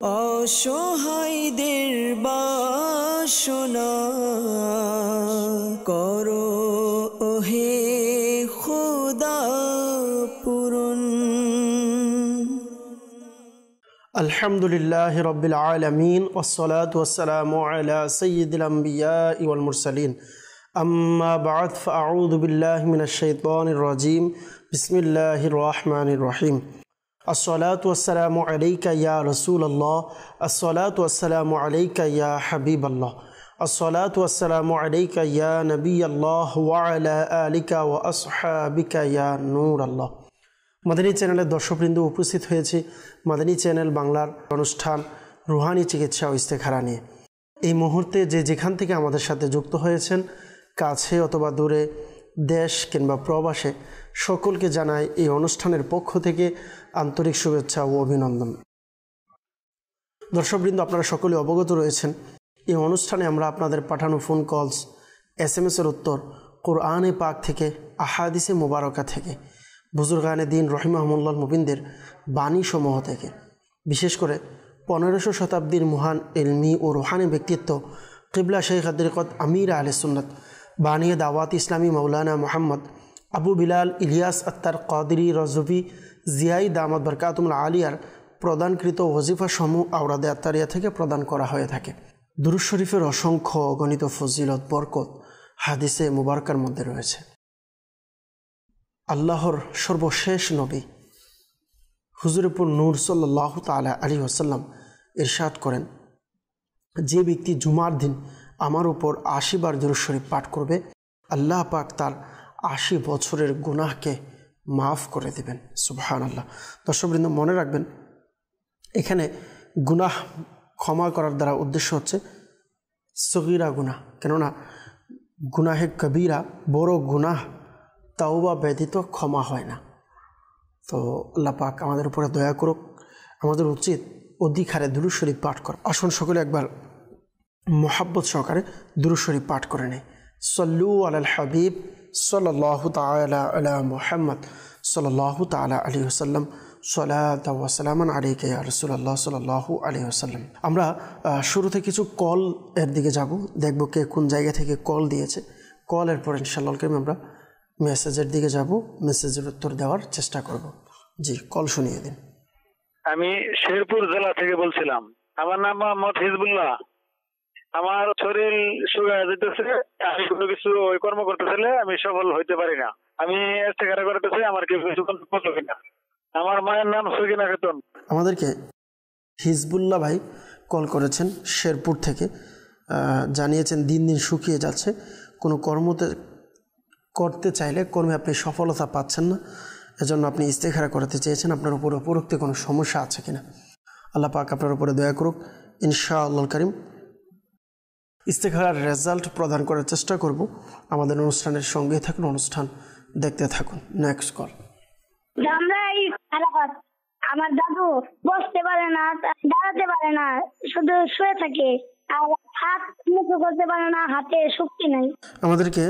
অসহায়দের বাসনা করো ওহে খোদা পূরণ। আলহামদুলিল্লাহি রাব্বিল আলামিন ওয়াসসালাতু ওয়াসসালামু আলা সাইয়্যিদিল আমবিয়াই ওয়াল মুরসালিন। আম্মা বা'দ ফাআউযু বিল্লাহি মিনাশ শাইতানির রাজীম। বিসমিল্লাহির রহমানির রহিম। আসসালাতু ওয়াসসালামু আলাইকা ইয়া রাসূলুল্লাহ, আসসালাতু ওয়াসসালামু আলাইকা ইয়া হাবিবাল্লাহ, আসসালাতু ওয়াসসালামু আলাইকা ইয়া নবিয়াল্লাহ ওয়া আলা আলিকা ওয়া আসহাবিকা ইয়া নূরাল্লাহ। মাদানী চ্যানেলের দর্শকবৃন্দ, উপস্থিত হয়েছে মাদানী চ্যানেল বাংলার অনুষ্ঠান রুহানি চিকিৎসা ও ইস্তেখারা নিয়ে। এই মুহূর্তে যেখান থেকে আমাদের সাথে যুক্ত হয়েছেন, কাছে অথবা দূরে, দেশ কিংবা প্রবাসে, সকলকে জানাই এই অনুষ্ঠানের পক্ষ থেকে আন্তরিক শুভেচ্ছা ও অভিনন্দন। দর্শকবৃন্দ, আপনারা সকলে অবগত রয়েছেন এই অনুষ্ঠানে আমরা আপনাদের পাঠানো ফোন কলস, SMS-এর উত্তর, কোরআনে পাক থেকে, আহাদিসে মুবারকা থেকে, বুজুর্গানে দিন রহিমাহুল্লাহ মুবিনদের বাণী সমূহ থেকে, বিশেষ করে 1500 শতাব্দীর মহান ইলমি ও রুহানি ব্যক্তিত্ব কিবলা শেখ তরিকত আমির আহলে সুন্নাত বানিয়ে দাওয়াত ইসলামী মৌলানা মোহাম্মদ আবু বিলাল ইলিয়াস আত্তার কাদরি রজভি জিয়াই দামাত বরকাতুল আলিয়ার প্রদানকৃত ওজিফা সমূহ আওরাদে আত্তারিয়া থেকে প্রদান করা হয়ে থাকে। দুরূদ শরীফের অসংখ্য অগণিত ফজিলত বরকত হাদিসে মুবারকার মধ্যে রয়েছে। আল্লাহর সর্বশেষ নবী হুজুরপুর নূর সাল্লাল্লাহু তাআলা আলাইহি ওয়াসাল্লাম ইরশাদ করেন, যে ব্যক্তি জুমার দিন আমার উপর 80 বার দুরূদ শরীফ পাঠ করবে, আল্লাহ পাক তার 80 বছরের গুনাহকে মাফ করে দেবেন। সুবহানাল্লাহ। দর্শকবৃন্দ, মনে রাখবেন, এখানে গুনাহ ক্ষমা করার দ্বারা উদ্দেশ্য হচ্ছে সগীরা গুনাহ, কেননা গুনাহে কবিরা, বড় গুনাহ তাওবা ব্যতীত ক্ষমা হয় না। তো আল্লাহ পাক আমাদের উপরে দয়া করুক। আমাদের উচিত অধিক হারে দুরূদ শরীফ পাঠ করা। আসুন সকলে একবার মোহাব্বত সহকারে দুরূদ শরীফ পাঠ করে নেই। সল্লু আলাল হাবিব সাল্লাল্লাহু তাআলা আলা মুহাম্মদ সাল্লাল্লাহু তাআলা আলাইহি ওয়াসাল্লাম, সালাতাও ওয়া সালামান আলাইকা ইয়া রাসূলুল্লাহ সাল্লাল্লাহু আলাইহি ওয়াসাল্লাম। আমরা শুরুতে কিছু কল এর দিকে যাব, দেখব কে কোন জায়গা থেকে কল দিয়েছে। কলের পর ইনশাআল্লাহ আমরা মেসেজের দিকে যাব, মেসেজের উত্তর দেওয়ার চেষ্টা করব। জি, কল শুনিয়ে দিন। আমি শেরপুর জেলা থেকে বলছিলাম। আমার নাম মোহাম্মদ হিজবুল্লাহ। আমার শরীর শুকায় যেতেছে, আমি কোনো কিছু ওই কর্ম করতেছিলে আমি সফল হইতে পারি না। আমি ইস্তেখারা করতেছি, আমার কেউ কিছু করলো কিনা। আমার মায়ের নাম সকিনা খাতুন। আমাদেরকে হিজবুল্লাহ ভাই কল করেছেন শেরপুর থেকে, জানিয়েছেন দিন দিন শুকিয়ে যাচ্ছে, কোনো কর্মতে করতে চাইলে কর্মে আপনি সফলতা পাচ্ছেন না, এজন্য আপনি ইস্তেখারা করতে চেয়েছেন। আপনার উপরে উপরোক্ত কোনো সমস্যা আছে কিনা। আল্লাহ পাক আপনার উপরে দয়া করুক। ইনশাআল্লাহ কারীম ইস্তেখারার রেজাল্ট প্রদান করার চেষ্টা করব। আমাদের অনুষ্ঠানের সঙ্গে থাকুন, অনুষ্ঠান দেখতে থাকুন। Next call. আমার দাদু বসতে পারে না, দাঁড়াতে পারে না, শুধু শুয়ে থাকে, আর হাত মুখে করতে পারে না, হাতে শক্তি নাই। আমাদেরকে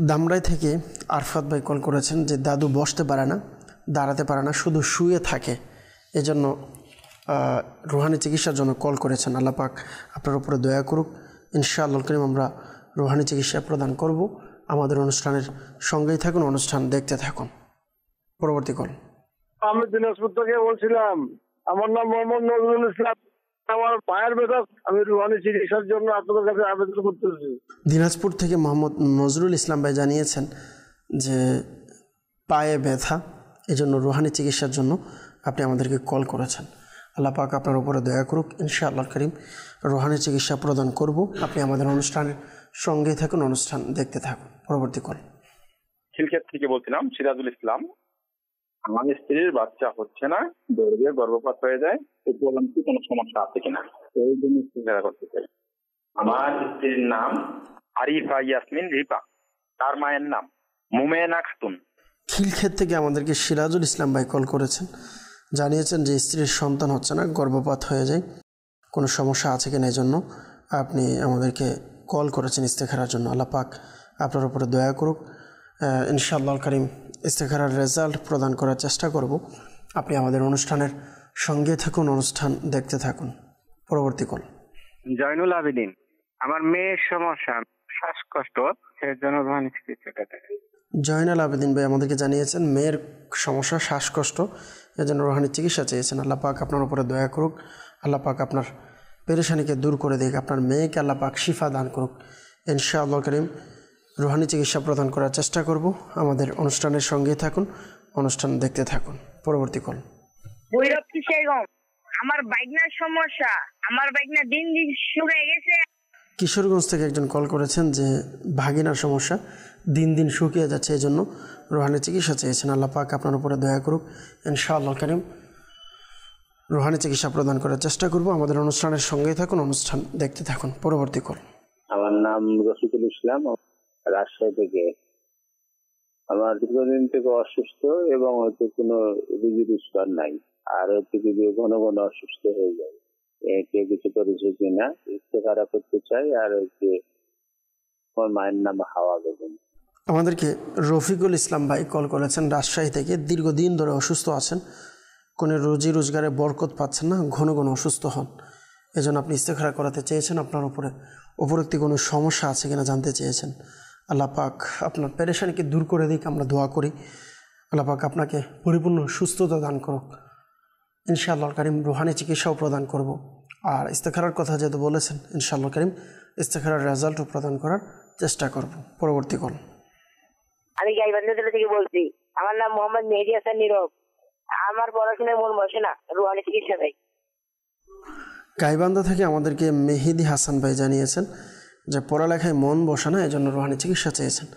দামরাই থেকে আরফাত ভাই কল করেছেন যে দাদু বসতে পারে না, দাঁড়াতে পারে না, শুধু শুয়ে থাকে, এজন্য রুহানি চিকিৎসার জন্য কল করেছেন। আল্লাহ পাক আপনার উপরে দয়া করুক। ইনশাআল্লাহ কারীম আমরা রুহানি চিকিৎসা প্রদান করব। আমাদের অনুষ্ঠানের সঙ্গেই থাকুন, অনুষ্ঠান দেখতে থাকুন। পরবর্তী কল। আমি দিনাজপুর থেকে বলছিলাম। আমার নাম মোহাম্মদ নজরুল ইসলাম। আমার পায়ের ব্যথা, আমি রুহানি চিকিৎসার জন্য আপনাদের কাছে আবেদন করতেছি। দিনাজপুর থেকে মোহাম্মদ নজরুল ইসলাম ভাই জানিয়েছেন যে পায়ে ব্যথা, এজন্য রুহানি চিকিৎসার জন্য আপনি আমাদেরকে কল করেছেন। আল্লাহ পাক আপনার উপরে দয়া করুক। ইনশাআল্লাহ কারীম রুহানি চিকিৎসা প্রদান করব। আপনি আমাদের অনুষ্ঠানের সঙ্গেই থাকুন, অনুষ্ঠান দেখতে থাকুন। পরবর্তী কল। খিলক্ষেত থেকে বলছিলাম, সিরাজুল ইসলাম। আমার স্ত্রীর বাচ্চা হচ্ছে না, দৌড়ে গর্ভপাত হয়ে যায়, কি কোনো সমস্যা আছে কিনা, এই জন্য চিন্তা করতে চাই। আমার স্ত্রীর নাম আরিফা ইয়াসমিন রিপা, তার মায়ের নাম মুমেনা খাতুন। খিলক্ষেত থেকে আমাদেরকে সিরাজুল ইসলাম ভাই কল করেছেন, জানিয়েছেন যে স্ত্রীর সন্তান হচ্ছে না, গর্ভপাত হয়ে যায়, কোনো সমস্যা আছে কিনা, এই জন্য আপনি আমাদেরকে কল করেছেন ইস্তেখারার জন্য। আল্লাহ পাক আপনার উপরে দয়া করুক। ইনশাআল্লাহ কারীম ইস্তেখারার রেজাল্ট প্রদান করার চেষ্টা করব। আপনি আমাদের অনুষ্ঠানের সঙ্গে থাকুন, অনুষ্ঠান দেখতে থাকুন। পরবর্তী কল। জয়নুল আবেদিন, আমার মেয়ের সমস্যা শ্বাসকষ্ট, সেজন্য রুহানি চিকিৎসা। জয়নুল আবেদিন ভাই আমাদেরকে জানিয়েছেন মেয়ের সমস্যা শ্বাসকষ্ট, এর জন্য রুহানি চিকিৎসা চেয়েছেন। আল্লাহ পাক আপনার উপরে দয়া করুক, আল্লাহ পাক আপনার পেরেশানিকে দূর করে দিক, আপনার মেয়েকে আল্লাহ পাক শিফা দান করুক ইনশাআল্লাহ করিম। রুহানি চিকিৎসা প্রদান করার চেষ্টা করব। আমাদের অনুষ্ঠানের সঙ্গেই থাকুন, অনুষ্ঠান দেখতে থাকুন। পরবর্তী কল। ভৈরব কিশোরগঞ্জ, আমার বাইকনার সমস্যা, আমার বাইকনা দিন দিন শুকিয়ে গেছে। কিশোরগঞ্জ থেকে একজন কল করেছেন যে ভাগিনার সমস্যা দিন দিন শুকিয়ে যাচ্ছে, এই জন্য রুহানি চিকিৎসা চেয়েছেন। আল্লাহ পাক আপনার উপরে দয়া করুক ইনশাআল্লাহ কারীম। রুহানি চিকিৎসা প্রদান করার চেষ্টা করব। আমাদের অনুষ্ঠানের সঙ্গেই থাকুন, অনুষ্ঠান দেখতে থাকুন। পরবর্তী কল। আমার নাম রফিকুল ইসলাম, রাজশাহী থেকে। আমার দীর্ঘদিন থেকে অসুস্থ এবং হয়তো কোনো রুগী রোজগার নাই, আর হচ্ছে কি ঘন ঘন অসুস্থ হয়ে যায়। কেউ কিছু করেছে কিনা ইস্তেখারা করতে চাই। আর হচ্ছে আমার মায়ের নাম হাওয়া বেগম। আমাদেরকে রফিকুল ইসলাম ভাই কল করেছেন রাজশাহী থেকে। দীর্ঘদিন ধরে অসুস্থ আছেন, কোনো রুজি রোজগারে বরকত পাচ্ছেন না, ঘন ঘন অসুস্থ হন। এজন্য আপনি ইস্তেখারা করাতে চেয়েছেন, আপনার উপরে উপরোক্ত কোনো সমস্যা আছে কিনা জানতে চেয়েছেন। আল্লাহ পাক আপনার পেরেশানিকে দূর করে দিক, আমরা দোয়া করি। আল্লাহ পাক আপনাকে পরিপূর্ণ সুস্থতা দান করুক ইনশাআল্লাহ কারীম। রুহানি চিকিৎসাও প্রদান করব। আর ইস্তেখারার কথা যেহেতু বলেছেন, ইনশাআল্লাহ কারীম ইস্তেখারার রেজাল্টও প্রদান করার চেষ্টা করব। পরবর্তী কল। আমি গাইবান্ধা থেকে বলছি, আমার নাম মোহাম্মদ মেহেদী হাসান নীরব। আমার পড়াশোনায় মন বসে না, রুহানি চিকিৎসা চাই। গাইবান্ধা থেকে আমাদেরকে মেহেদী হাসান ভাই জানিয়েছেন যে পড়ালেখায় মন বসে না, এজন্য রুহানি চিকিৎসা চেয়েছেন।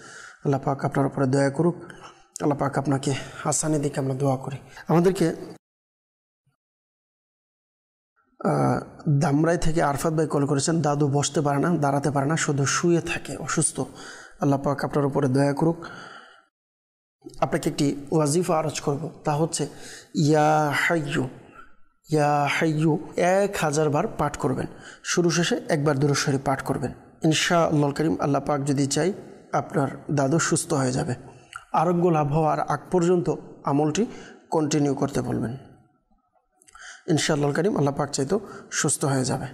আল্লাহ পাক আপনার উপরে দয়া করুক, আল্লাহ পাক আপনাকে হাসানি দিকে আমরা দোয়া করি। আমাদেরকে দামরাই থেকে আরফাত ভাই কল করেছেন, দাদু বসতে পারে না, দাঁড়াতে পারে না, শুধু শুয়ে থাকে, অসুস্থ। আল্লাহ পাক আপনার উপরে দয়া করুক। আপনাকে একটি ওয়াজিফা আরজ করব, তা হচ্ছে ইয়া হাইয়ু ইয়া হাইয়ু 1000 বার পাঠ করবেন। শুরু শেষে একবার দুরূদ শরীফ পাঠ করবেন ইনশাআল্লাহ কারীম। আল্লাহ পাক যদি চাই আপনার দাদু সুস্থ হয়ে যাবে। আরোগ্য লাভ হওয়ার আগ পর্যন্ত আমলটি কন্টিনিউ করতে বলবেন ইনশাআল্লাহ কারীম। আল্লাহ পাক চাইতো সুস্থ হয়ে যাবে।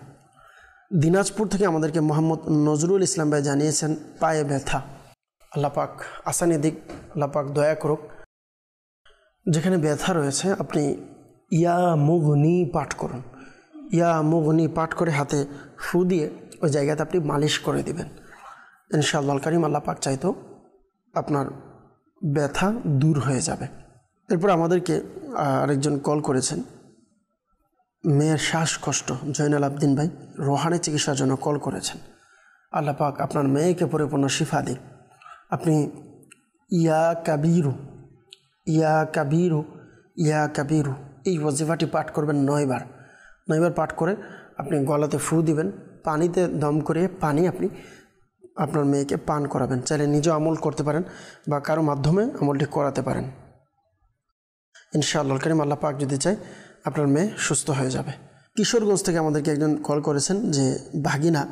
দিনাজপুর থেকে আমাদেরকে মোহাম্মদ নজরুল ইসলাম ভাই জানিয়েছেন পায়ে ব্যথা। আল্লাহ পাক আসানি দিক, আল্লাহ পাক দয়া করুক। যেখানে ব্যথা রয়েছে আপনি ইয়া মুগনি পাঠ করুন। ইয়া মুগনি পাঠ করে হাতে ফু দিয়ে ওই জায়গাতে আপনি মালিশ করে দিবেন ইনশাআল্লাহ কারীম। আল্লাহ পাক চাইতো আপনার ব্যথা দূর হয়ে যাবে। এরপর আমাদেরকে আরেকজন কল করেছেন, মেয়ের শ্বাসকষ্ট, জয়নাল আবদিন ভাই রুহানি চিকিৎসার জন্য কল করেছেন। আল্লাহ পাক আপনার মেয়েকে পরিপূর্ণ শিফা দিন। আপনি ইয়া কাবিরু ইয়া কাবিরু ইয়া কাবিরু এই ওয়াজিফাটি পাঠ করবেন 9 বার। 9 বার পাঠ করে আপনি গলাতে ফু দিবেন, পানিতে দম করে পানি আপনি আপনার মেয়েকে পান করাবেন। চাইলে নিজেও আমল করতে পারেন বা কারো মাধ্যমে আমলটি করাতে পারেন ইনশাআল্লাহ কারীম। আল্লাহ পাক যদি চায় আপনার মেয়ে সুস্থ হয়ে যাবে। কিশোরগঞ্জ থেকে আমাদেরকে একজন কল করেছেন যে ভাগিনা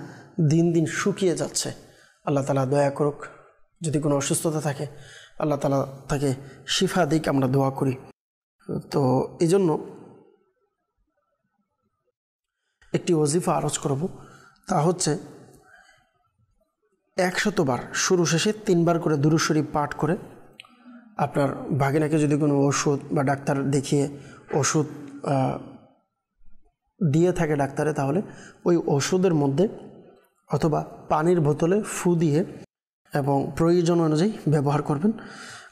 দিন দিন শুকিয়ে যাচ্ছে। আল্লাহ তাআলা দয়া করুক, যদি কোনো অসুস্থতা থাকে আল্লাহ তাআলা তাকে শিফা দিক, আমরা দোয়া করি। তো এই জন্য একটি ওয়াজিফা আরজ করব, তা হচ্ছে 100 বার শুরু শেষে 3 বার করে দুরূদ শরীফ পাঠ করে আপনার ভাগিনাকে যদি কোনো ওষুধ বা ডাক্তার দেখিয়ে ওষুধ দিয়ে থাকে ডাক্তারে, তাহলে ওই ওষুধের মধ্যে অথবা পানির বোতলে ফু দিয়ে এবং প্রয়োজন অনুযায়ী ব্যবহার করবেন।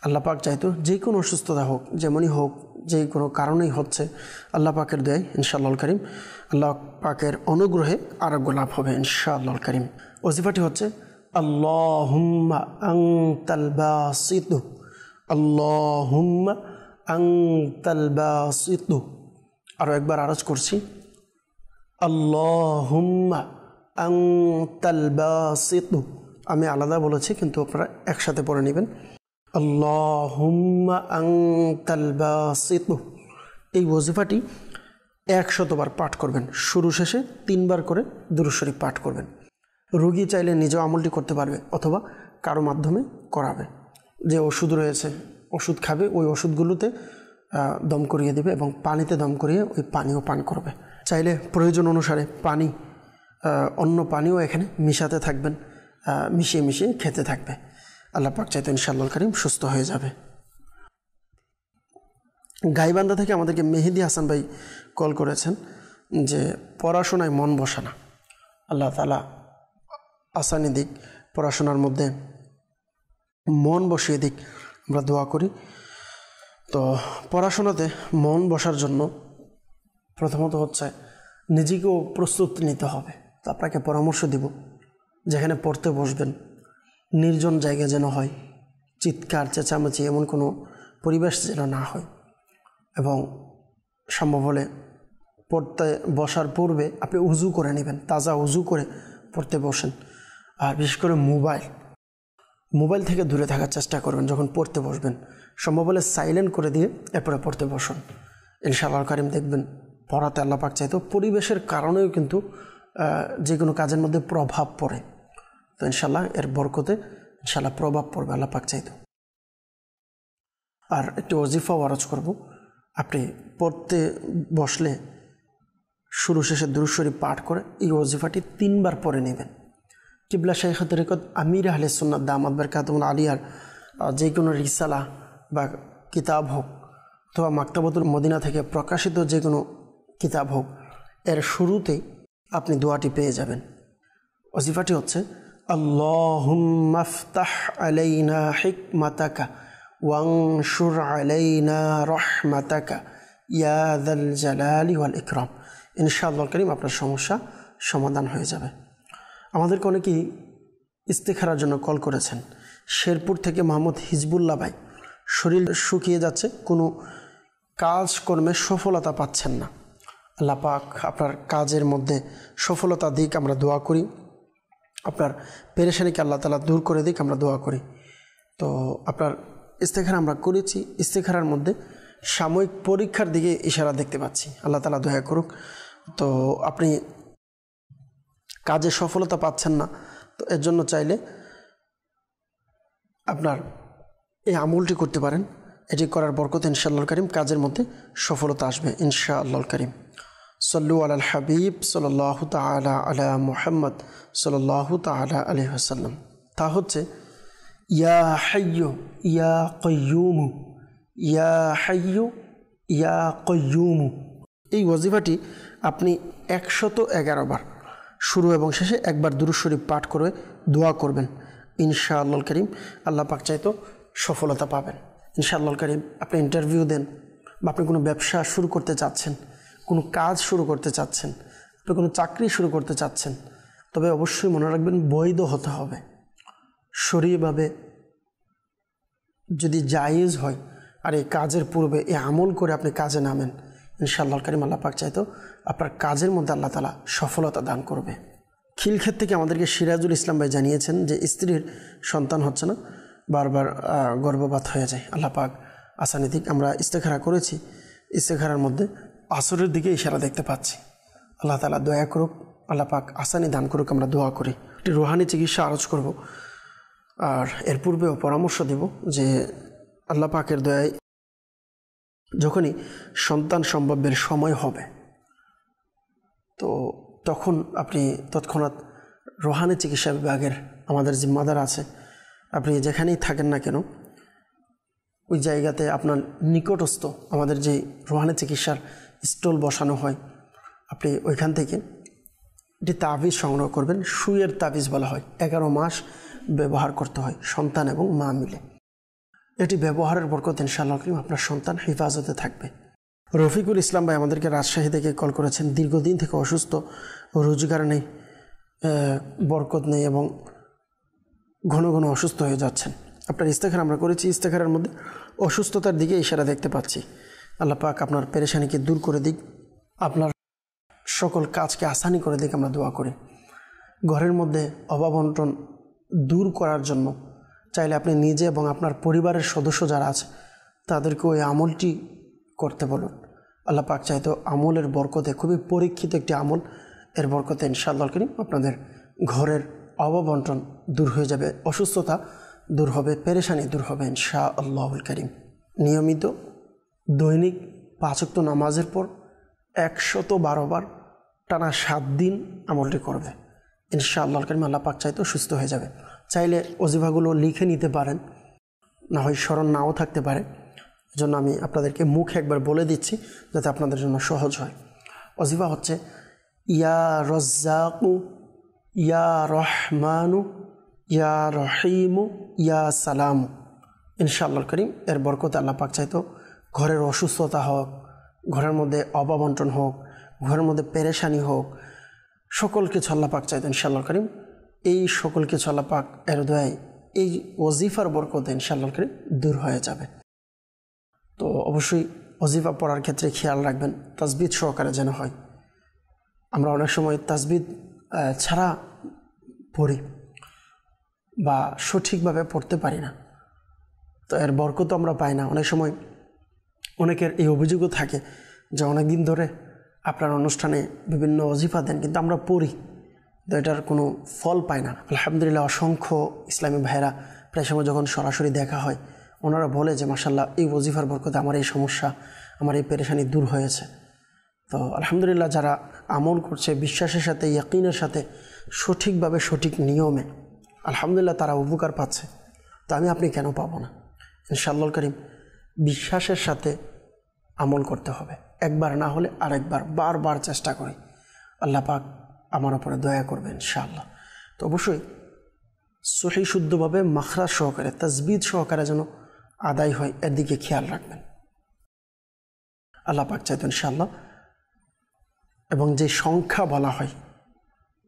আল্লাহ পাক চাইতো যে কোনো অসুস্থতা হোক, যেমনই হোক, যে কোনো কারণেই হচ্ছে, আল্লাহ পাকের দয়ায় ইনশাআল্লাহ কারীম আল্লাহ পাকের অনুগ্রহে আরোগ্য লাভ হবে ইনশাআল্লাহ কারীম। ওয়াজিফাটি হচ্ছে আল্লাহুম্মা আনতাল বাসিতু, আল্লাহুম্মা আনতাল বাসিতু। আরও একবার আরজ করছি, আল্লাহুম্মা আনতাল বাসিতু। আমি আলাদা বলেছি কিন্তু আপনারা একসাথে পড়ে নেবেন, আল্লাহুম্মা আনতাল বাসিতু। এই ওয়াজিফাটি 100 বার পাঠ করবেন। শুরু শেষে 3 বার করে দুরূদ শরীফ পাঠ করবেন। রোগী চাইলে নিজেও আমলটি করতে পারবে অথবা কারো মাধ্যমে করাবে। যে ওষুধ রয়েছে, ওষুধ খাবে, ওই ওষুধগুলোতে দম করিয়ে দেবে এবং পানিতে দম করিয়ে ওই পানিও পান করবে। চাইলে প্রয়োজন অনুসারে পানি, অন্য পানিও এখানে মিশাতে থাকবেন, মিশিয়ে মিশিয়ে খেতে থাকবে। আল্লাহ পাক চাইতো ইনশাআল্লাহ কারীম সুস্থ হয়ে যাবে। গাইবান্ধা থেকে আমাদেরকে মেহেদি হাসান ভাই কল করেছেন যে পড়াশোনায় মন বসে না, আল্লাহ তাআলা আসানি দিক, পড়াশোনার মধ্যে মন বসিয়ে দিক, আমরা দোয়া করি। তো পড়াশোনাতে মন বসার জন্য প্রথমত হচ্ছে নিজেকেও প্রস্তুত নিতে হবে। তো আপনাকে পরামর্শ দিব, যেখানে পড়তে বসবেন নির্জন জায়গা যেন হয়, চিৎকার চেঁচামেচি এমন কোনো পরিবেশ যেন না হয়, এবং সম্ভব হলে পড়তে বসার পূর্বে আপনি উজু করে নেবেন, তাজা উজু করে পড়তে বসেন। আর বিশেষ করে মোবাইল থেকে দূরে থাকার চেষ্টা করবেন যখন পড়তে বসবেন, সম্ভব হলে সাইলেন্ট করে দিয়ে এরপরে পড়তে বসুন। ইনশাআল্লাহ কারীম দেখবেন পড়াতে আল্লাহ পাক চাইতো পরিবেশের কারণেও কিন্তু যে কোনো কাজের মধ্যে প্রভাব পড়ে। তো ইনশাআল্লাহ এর বরকতে ইনশাআল্লাহ প্রভাব পড়বে, আল্লাহ পাক চাইতো। আর একটি ওয়াজিফা ওয়ারজ করব, আপনি পড়তে বসলে শুরু শেষে দুরূদ শরীফ পাঠ করে এই ওয়াজিফাটি 3 বার পড়ে নেবেন। কিবলা শাইখ তরিকত আমির আহলে সুন্নাত দামাত বারকাতুহুল আলিয়ার যে কোনো রিসালা বা কিতাব হোক অথবা মাকতাবাতুল মদিনা থেকে প্রকাশিত যে কোনো কিতাব হোক, এর শুরুতেই আপনি দোয়াটি পেয়ে যাবেন। ওয়াজিফাটি হচ্ছে আল্লাহুম্মা আফতাহ আলাইনা হিকমাতাকা ওয়ানশুর আলাইনা রাহমাতাকা ইয়া যাল জালালি ওয়াল ইকরাম। ইনশাআল্লাহ কারীম আপনার সমস্যা সমাধান হয়ে যাবে। আমাদেরকে অনেকেই ইস্তেখারার জন্য কল করেছেন। শেরপুর থেকে মোহাম্মদ হিজবুল্লাহ ভাই, শরীর শুকিয়ে যাচ্ছে, কোনো কাজকর্মে সফলতা পাচ্ছেন না। আল্লাহ পাক আপনার কাজের মধ্যে সফলতা দিক, আমরা দোয়া করি। আপনার পেরেশানিকে আল্লাহ তাআলা দূর করে দিক, আমরা দোয়া করি। তো আপনার ইস্তেখারা আমরা করেছি, ইস্তেখারার মধ্যে সাময়িক পরীক্ষার দিকে ইশারা দেখতে পাচ্ছি, আল্লাহ তাআলা দয়া করুক। তো আপনি কাজে সফলতা পাচ্ছেন না, তো এর জন্য চাইলে আপনার এই আমলটি করতে পারেন। এটি করার বরকতে ইনশাআল্লাহ কারীম কাজের মধ্যে সফলতা আসবে ইনশাআল্লাহ কারীম। সাল্লু আলাল হাবিব সাল্লাল্লাহু তাআলা আলা মুহাম্মদ সাল্লাল্লাহু তাআলা আলাইহি ওয়াসাল্লাম। তা হচ্ছে ইয়া হাইয়্যু ইয়া কাইয়্যুম, ইয়া হাইয়্যু ইয়া কাইয়্যুম। এই ওয়াজিফাটি আপনি 111 বার শুরু এবং শেষে একবার দুরূদ শরীফ পাঠ করে দোয়া করবেন। ইনশাআল্লাহ কারীম আল্লাহ পাক চাইতো সফলতা পাবেন ইনশাআল্লাহ কারীম। আপনি ইন্টারভিউ দেন বা আপনি কোনো ব্যবসা শুরু করতে চাচ্ছেন, কোনো কাজ শুরু করতে চাচ্ছেন, আপনি কোনো চাকরি শুরু করতে চাচ্ছেন, তবে অবশ্যই মনে রাখবেন বৈধ হতে হবে। শরীয়ভাবে যদি জায়েজ হয় আর এই কাজের পূর্বে এই আমল করে আপনি কাজে নামেন, ইনশাআল্লাহ কারীম আল্লাহ পাক চাইতো আপনার কাজের মধ্যে আল্লাহ তাআলা সফলতা দান করবে। খিলক্ষেত থেকে আমাদেরকে সিরাজুল ইসলাম ভাই জানিয়েছেন যে স্ত্রীর সন্তান হচ্ছে না, বারবার গর্ভপাত হয়ে যায়, আল্লাহ পাক আসানি দিক। আমরা ইস্তেখারা করেছি, ইস্তেখারার মধ্যে আসরের দিকে ইশারা দেখতে পাচ্ছি, আল্লাহ তাআলা দয়া করুক, আল্লাহ পাক আসানি দান করুক, আমরা দোয়া করি। একটি রুহানি চিকিৎসা আরজ করব, আর এর পূর্বেও পরামর্শ দেব যে আল্লাহ পাকের দয়ায় যখনই সন্তান সম্ভবের সময় হবে, তো তখন আপনি তৎক্ষণাৎ রুহানি চিকিৎসা বিভাগের আমাদের জিম্মাদার আছে, আপনি যেখানেই থাকেন না কেন ওই জায়গাতে আপনার নিকটস্থ আমাদের যে রুহানি চিকিৎসার স্টল বসানো হয়, আপনি ওইখান থেকে একটি তাবিজ সংগ্রহ করবেন। সুইয়ের তাবিজ বলা হয়, 11 মাস ব্যবহার করতে হয় সন্তান এবং মা মিলে। এটি ব্যবহারের বরকত ইনশাআল্লাহ আপনার সন্তান হেফাজতে থাকবে। রফিকুল ইসলাম ভাই আমাদেরকে রাজশাহী থেকে কল করেছেন, দীর্ঘদিন থেকে অসুস্থ, রোজগার নেই, বরকত নেই এবং ঘন ঘন অসুস্থ হয়ে যাচ্ছেন। আপনার ইস্তেখারা আমরা করেছি, ইস্তেখারার মধ্যে অসুস্থতার দিকে ইশারা দেখতে পাচ্ছি। আল্লাহ পাক আপনার পেরেশানিকে দূর করে দিক, আপনার সকল কাজকে আসানি করে দিক, আমরা দোয়া করি। ঘরের মধ্যে অভাব অনটন দূর করার জন্য চাইলে আপনি নিজে এবং আপনার পরিবারের সদস্য যারা আছে তাদেরকে ওই আমলটি করতে বলুন। আল্লাহ পাক চাইতো আমলের বরকতে, খুবই পরীক্ষিত একটি আমল, এর বরকতে ইনশাআল্লাহ করিম আপনাদের ঘরের অভাব অনটন দূর হয়ে যাবে, অসুস্থতা দূর হবে, পেরেশানি দূর হবে ইনশাআল্লাহুল কারীম। নিয়মিত দৈনিক 5 ওয়াক্ত নামাজের পর 112 বার টানা 7 দিন আমলটি করবে, ইনশাআল্লাহ কারীম আল্লাহ পাক চাইতো সুস্থ হয়ে যাবে। চাইলে ওজিফাগুলো লিখে নিতে পারেন, না হয় স্মরণ নাও থাকতে পারে, এজন্য আমি আপনাদেরকে মুখে একবার বলে দিচ্ছি যাতে আপনাদের জন্য সহজ হয়। ওজিফা হচ্ছে ইয়া রাজ্জাকু, ইয়া রহমানু, ইয়া রহিমু, ইয়া সালামু। ইনশাআল্লাহ কারীম এর বরকতে আল্লাহ পাক চাইতো ঘরের অসুস্থতা হোক, ঘরের মধ্যে অভাবন্টন হোক, ঘরের মধ্যে পেরেশানি হোক, সকল কিছু আল্লাহ পাক চাইতো ইনশাআল্লাহ কারীম এই সকল কিছু আল্লাহ পাক এর দয়ায় এই ওজিফার বরকতে ইনশাআল্লাহ কারীম দূর হয়ে যাবে। তো অবশ্যই ওজিফা পড়ার ক্ষেত্রে খেয়াল রাখবেন তাসবিহ সহকারে যেন হয়। আমরা অনেক সময় তাসবিহ ছাড়া পড়ি বা সঠিকভাবে পড়তে পারি না, তো এর বরকত আমরা পাই না। অনেক সময় অনেকের এই অভিযোগও থাকে যে অনেক দিন ধরে আপনার অনুষ্ঠানে বিভিন্ন ওজিফা দেন কিন্তু আমরা পড়ি, তো এটার কোনো ফল পাই না। আলহামদুলিল্লাহ অসংখ্য ইসলামী ভাইরা প্রায় সময় যখন সরাসরি দেখা হয় ওনারা বলে যে মাশাআল্লাহ এই ওজিফার বরকতে আমার এই সমস্যা, আমার এই পেরেশানি দূর হয়েছে। তো আলহামদুলিল্লাহ যারা আমল করছে বিশ্বাসের সাথে, ইয়াকিনের সাথে, সঠিকভাবে সঠিক নিয়মে, আলহামদুলিল্লাহ তারা উপকার পাচ্ছে। তো আমি আপনি কেন পাবো না? ইনশাআল্লাহ কারীম বিশ্বাসের সাথে আমল করতে হবে, একবার না হলে আরেকবার, বারবার চেষ্টা করি, আল্লাহ পাক আমার উপরে দয়া করবেন ইনশাআল্লাহ। তো অবশ্যই সহি শুদ্ধভাবে মাখরাজ সহকারে, তাসবিহ সহকারে যেন আদায় হয় এর দিকে খেয়াল রাখবেন, আল্লাহ পাক চাইতেন ইনশাআল্লাহ। এবং যে সংখ্যা বলা হয়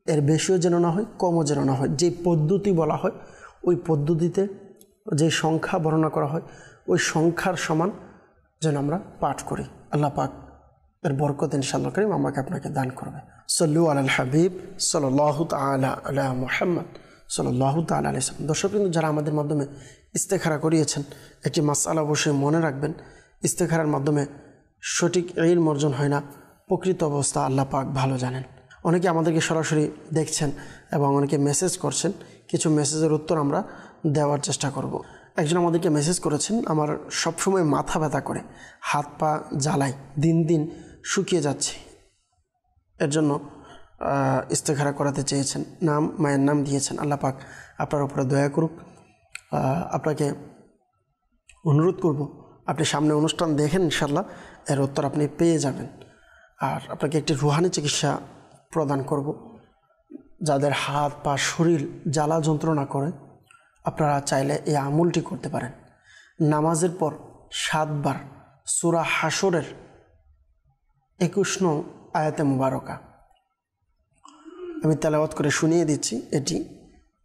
এর বেশিও যেন না হয়, কমও যেন না হয়। যে পদ্ধতি বলা হয় ওই পদ্ধতিতে যে সংখ্যা বর্ণনা করা হয় ওই সংখ্যার সমান যেন আমরা পাঠ করি। আল্লাহ পাক এর বরকত ইনশাআল্লাহ কারীম আমাকে আপনাকে দান করবে। সাল্লু আলাল হাবিব সাল্লাল্লাহু তাআলা আলা মুহাম্মদ সাল্লাল্লাহু তাআলা আলাইহি ওয়াসাল্লাম। দর্শক কিন্তু যারা আমাদের মাধ্যমে ইস্তেখারা করিয়েছেন, একটি মাসআলা অবশ্যই মনে রাখবেন, ইস্তেখারার মাধ্যমে সঠিক ইলম অর্জন হয় না, প্রকৃত অবস্থা আল্লাহ পাক ভালো জানেন। অনেকে আমাদেরকে সরাসরি দেখছেন এবং অনেকে মেসেজ করছেন, কিছু মেসেজের উত্তর আমরা দেওয়ার চেষ্টা করব। একজন আমাদেরকে মেসেজ করেছেন, আমার সবসময় মাথা ব্যথা করে, হাত পা জ্বালায়, দিন দিন শুকিয়ে যাচ্ছে, এর জন্য ইস্তেখারা করাতে চেয়েছেন, মায়ের নাম দিয়েছেন। আল্লাহ পাক আপনার উপরে দয়া করুক। আপনাকে অনুরোধ করব আপনি সামনে অনুষ্ঠান দেখেন, ইনশাআল্লাহ এর উত্তর আপনি পেয়ে যাবেন। আর আপনাকে একটি রুহানি চিকিৎসা প্রদান করব। যাদের হাত পা শরীর জ্বালা যন্ত্রণা করে আপনারা চাইলে এই আমলটি করতে পারেন। নামাজের পর 7 বার সূরা হাশরের 21 নং আয়াতে মুবারকা আমি তেলাওয়াত করে শুনিয়ে দিচ্ছি, এটি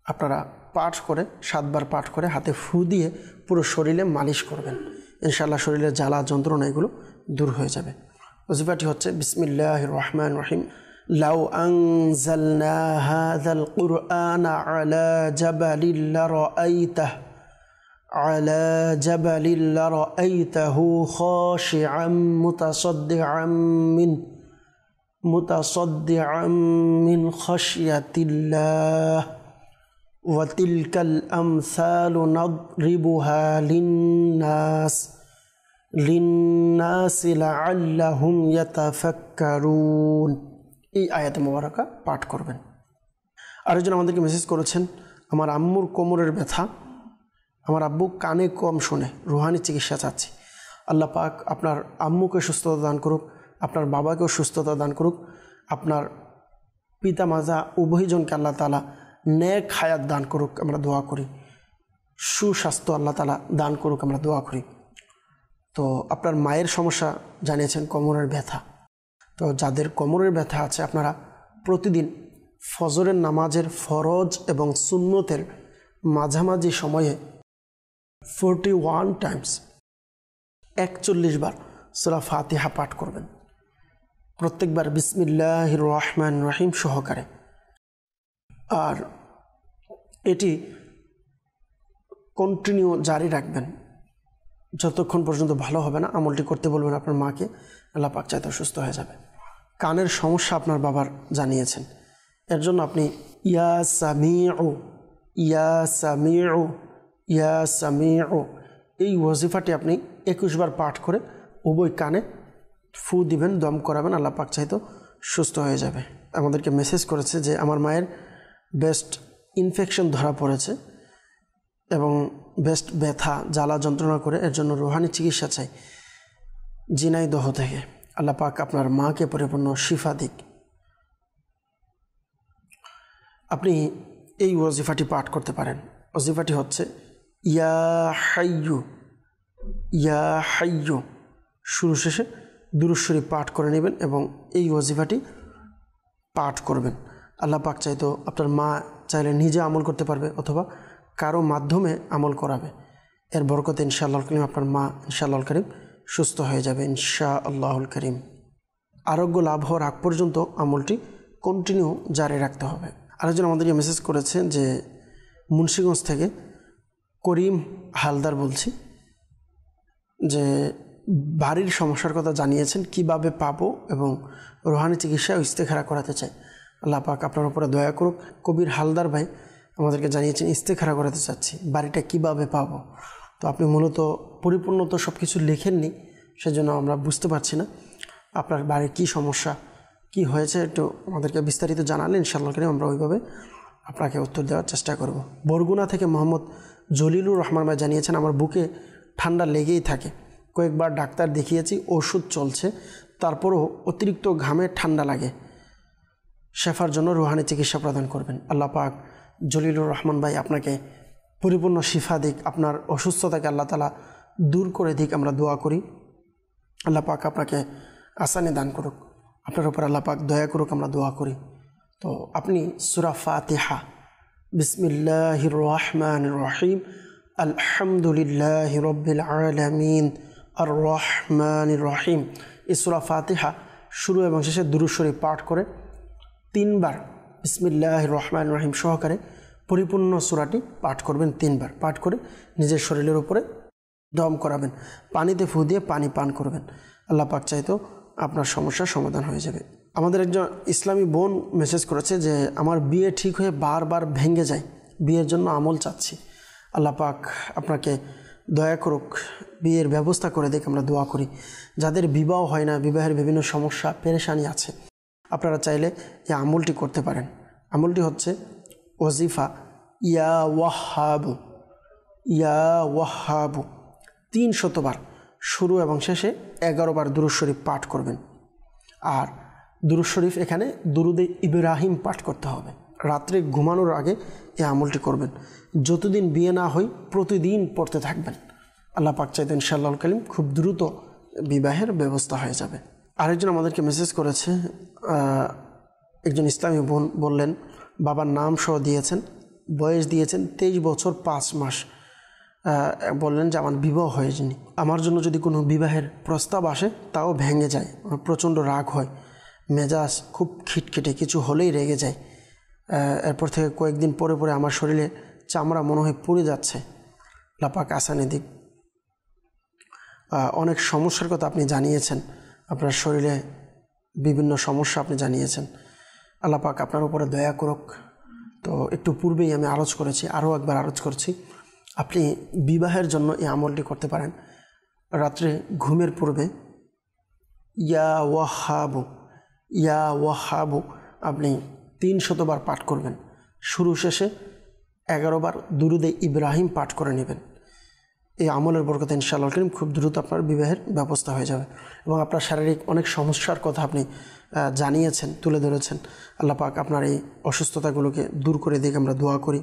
আপনারা পাঠ করে 7 বার পাঠ করে হাতে ফু দিয়ে পুরো শরীরে মালিশ করবেন, ইনশাআল্লাহ শরীরের জ্বালা যন্ত্রণা এগুলো দূর হয়ে যাবে। ওজিফাটি হচ্ছে বিসমিল্লাহির রহমানির রহিম। লাউ আনজালনা হাযাল কুরআনা আলা জাবালিন লারাআইতাহু খাশিআম মুতাসাদ্দিআম মিন খাশিয়াতিল্লাহ ওয়া তিলকাল আমসালু নাদরিবুহা লিন্নাসি লাআল্লাহুম ইয়াতাফাক্কারুন। এই আয়াতে মুবারাকা পাঠ করবেন। আরেকজন আমাদেরকে মেসেজ করেছেন, আমার আম্মুর কোমরের ব্যথা, আমার আব্বু কানে কম শোনে, রুহানি চিকিৎসা চাচ্ছি। আল্লাহ পাক আপনার আম্মুকে সুস্থতা দান করুক, আপনার বাবাকেও সুস্থতা দান করুক, আপনার পিতা মাতা উভয়জনকে আল্লাহ তাআলা নেক হায়াত দান করুক, আমরা দোয়া করি। সুস্বাস্থ্য আল্লাহ তাআলা দান করুক, আমরা দোয়া করি। তো আপনার মায়ের সমস্যা জানিয়েছেন কোমরের ব্যথা। তো যাদের কোমরের ব্যথা আছে আপনারা প্রতিদিন ফজরের নামাজের ফরজ এবং সুন্নতের মাঝামাঝি সময়ে 41 টাইমস 41 বার সূরা ফাতিহা পাঠ করবেন, প্রত্যেকবার বিসমিল্লাহির রহমানির রহিম সহকারে। আর এটি কন্টিনিউ জারি রাখবেন যতক্ষণ পর্যন্ত ভালো হবে না। আমলটি করতে বলবেন আপনার মাকে, আল্লাহ পাক চাইতে সুস্থ হয়ে যাবে। কানের সমস্যা আপনার বাবার জানিয়েছেন, এর জন্য আপনি ইয়া সামিউ ইয়া সামিউ ইয়া সামিউ এই ওয়াজিফাটি আপনি 21 বার পাঠ করে উভয় কানে ফু দিবেন, দম করাবেন, আল্লাহ পাক চাইতো সুস্থ হয়ে যাবে। আমাদেরকে মেসেজ করেছে যে আমার মায়ের বেস্ট ইনফেকশন ধরা পড়েছে এবং বেস্ট ব্যথা জ্বালা যন্ত্রণা করে, এর জন্য রুহানি চিকিৎসা চাই ঝিনাইদহ থেকে। আল্লাহ পাক আপনার মাকে পরিপূর্ণ শিফা দিক। আপনি এই ওয়াজিফাটি পাঠ করতে পারেন। ওয়াজিফাটি হচ্ছে ইয়া হাইয়ু, ইয়া হাইয়ু, শুরু শেষে দুরূদ শরীফ পাঠ করে নেবেন এবং এই ওয়াজিফাটি পাঠ করবেন। আল্লাহ পাক চাইতো আপনার মা চাইলে নিজে আমল করতে পারবে অথবা কারো মাধ্যমে আমল করাবে। এর বরকতে ইনশাআল্লাহুল করিম আপনার মা ইনশাআল্লাহুল করিম সুস্থ হয়ে যাবে ইনশাআল্লাহুল করিম। আরোগ্য লাভ হওয়ার আগ পর্যন্ত আমলটি কন্টিনিউ জারি রাখতে হবে। আরেকজন আমাদেরকে মেসেজ করেছে যে মুন্সিগঞ্জ থেকে করিম হালদার বলছি, যে বাড়ির সমস্যার কথা জানিয়েছেন, কিভাবে পাবো এবং রুহানি চিকিৎসা ও ইস্তেখারা করাতে চাই। আল্লাহ পাক আপনার উপরে দয়া করুক। কবির হালদার ভাই আমাদেরকে জানিয়েছেন ইস্তেখারা করাতে চাচ্ছি, বাড়িটা কিভাবে পাবো। তো আপনি মূলত পরিপূর্ণ তো সব কিছু লেখেননি, সেজন্য আমরা বুঝতে পারছি না আপনার বাড়ির কী সমস্যা, কি হয়েছে, একটু আমাদেরকে বিস্তারিত জানালে ইনশাআল্লাহ করে আমরা ওইভাবে আপনাকে উত্তর দেওয়ার চেষ্টা করব। বরগুনা থেকে মোহাম্মদ জলিলুর রহমান ভাই জানিয়েছেন আমার বুকে ঠান্ডা লেগেই থাকে, কয়েকবার ডাক্তার দেখিয়েছি, ওষুধ চলছে, তারপরও অতিরিক্ত ঘামে ঠান্ডা লাগে, শেফার জন্য রুহানি চিকিৎসা প্রদান করবেন। আল্লাহ পাক জলিলুর রহমান ভাই আপনাকে পরিপূর্ণ শিফা দিক, আপনার অসুস্থতাকে আল্লাহ তাআলা দূর করে দিক আমরা দোয়া করি। আল্লাহ পাক আপনাকে আসানি দান করুক, আপনার উপর আল্লাহ পাক দয়া করুক আমরা দোয়া করি। তো আপনি সূরা ফাতিহা বিসমিল্লাহির রহমানির রহিম আলহামদুলিল্লাহি রাব্বিল আলামিন আর রহমানির রহিম, এই সূরা ফাতিহা শুরু এবং শেষে দুরূদ শরীফ পাঠ করে 3 বার বিসমিল্লাহির রহমানির রহিম সহকারে পরিপূর্ণ সূরাটি পাঠ করবেন। 3 বার পাঠ করে নিজের শরীরের উপরে দম করাবেন, পানিতে ফু দিয়ে পানি পান করবেন। আল্লাহ পাক চাইতো আপনার সমস্যার সমাধান হয়ে যাবে। আমাদের একজন ইসলামী বোন মেসেজ করেছে যে আমার বিয়ে ঠিক হয়ে বারবার ভেঙে যায়, বিয়ের জন্য আমল চাচ্ছি। আল্লাহ পাক আপনাকে দয়া করুক, বিয়ের ব্যবস্থা করে দিক আমরা দোয়া করি। যাদের বিবাহ হয় না, বিবাহের বিভিন্ন সমস্যা পেরেশানি আছে, আপনারা চাইলে এই আমলটি করতে পারেন। আমলটি হচ্ছে ওয়াজিফা ইয়া ওয়াহাবু, ইয়া ওয়াহাবু 300 বার শুরু এবং শেষে 11 বার দুরূদ শরীফ পাঠ করবেন। আর দুরূদ শরীফ এখানে দুরুদে ইব্রাহিম পাঠ করতে হবে। রাত্রে ঘুমানোর আগে এই আমলটি করবেন। যতদিন বিয়ে না হয় প্রতিদিন পড়তে থাকবেন। আল্লাহ পাক চাইতেন ইনশাআল্লাহুল কারীম খুব দ্রুত বিবাহের ব্যবস্থা হয়ে যাবে। আরেকজন আমাদেরকে মেসেজ করেছে, একজন ইসলামী বোন বললেন বাবার নাম সহ দিয়েছেন, বয়স দিয়েছেন 23 বছর 5 মাস, বললেন যে আমার বিবাহ হয়নি, আমার জন্য যদি কোনো বিবাহের প্রস্তাব আসে তাও ভেঙে যায়, আমার প্রচণ্ড রাগ হয়, মেজাজ খুব খিটখিটে, কিছু হলেই রেগে যায়, এরপর থেকে কয়েকদিন পরে পরে আমার শরীরে চামড়া মনে হয় পুড়ে যাচ্ছে। আল্লাহ পাক আসানি দিক। অনেক সমস্যার কথা আপনি জানিয়েছেন, আপনার শরীরে বিভিন্ন সমস্যা আপনি জানিয়েছেন। আল্লাহ পাক আপনার উপরে দয়া করুক। তো একটু পূর্বেই আমি আরজ করেছি, আরও একবার আরজ করছি, আপনি বিবাহের জন্য এই আমলটি করতে পারেন। রাত্রে ঘুমের পূর্বে ইয়া ওয়াহাবু, ইয়া ওয়াহাবু আপনি 300 বার পাঠ করবেন। শুরু শেষে 11 বার দুরুদে ইব্রাহিম পাঠ করে নেবেন। এই আমলের বরকতে ইনশাআল্লাহ কারীম খুব দ্রুত আপনার বিবাহের ব্যবস্থা হয়ে যাবে এবং আপনার শারীরিক অনেক সমস্যার কথা আপনি জানিয়েছেন, তুলে ধরেছেন। আল্লাহ পাক আপনার এই অসুস্থতাগুলোকে দূর করে দিক আমরা দোয়া করি।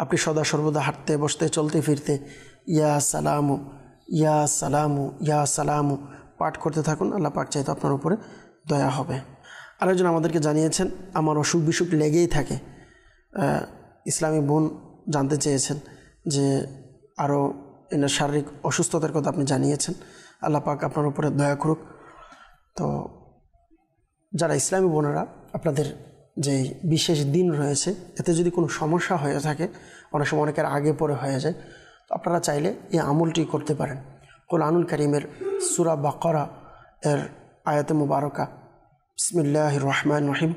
আপনি সদা সর্বদা হাঁটতে বসতে চলতে ফিরতে ইয়া সালামু, ইয়া সালামু, ইয়া সালামু পাঠ করতে থাকুন। আল্লাহ পাক চাইতো আপনার উপরে দয়া হবে। আরেকজন আমাদেরকে জানিয়েছেন আমার অসুখ বিসুখ লেগেই থাকে। ইসলামী বোন জানতে চেয়েছেন যে আরও এনার শারীরিক অসুস্থতার কথা আপনি জানিয়েছেন। আল্লাহ পাক আপনার উপরে দয়া করুক। তো যারা ইসলামী বোনেরা, আপনাদের যে বিশেষ দিন রয়েছে, এতে যদি কোনো সমস্যা হয়ে থাকে, অনেক সময় অনেকের আগে পরে হয়ে যায়, তো আপনারা চাইলে এই আমলটি করতে পারেন। কোরআনুল কারীমের সূরা বাকারা এর আয়াতে মুবারকা বিসমিল্লাহির রহমানির রহিম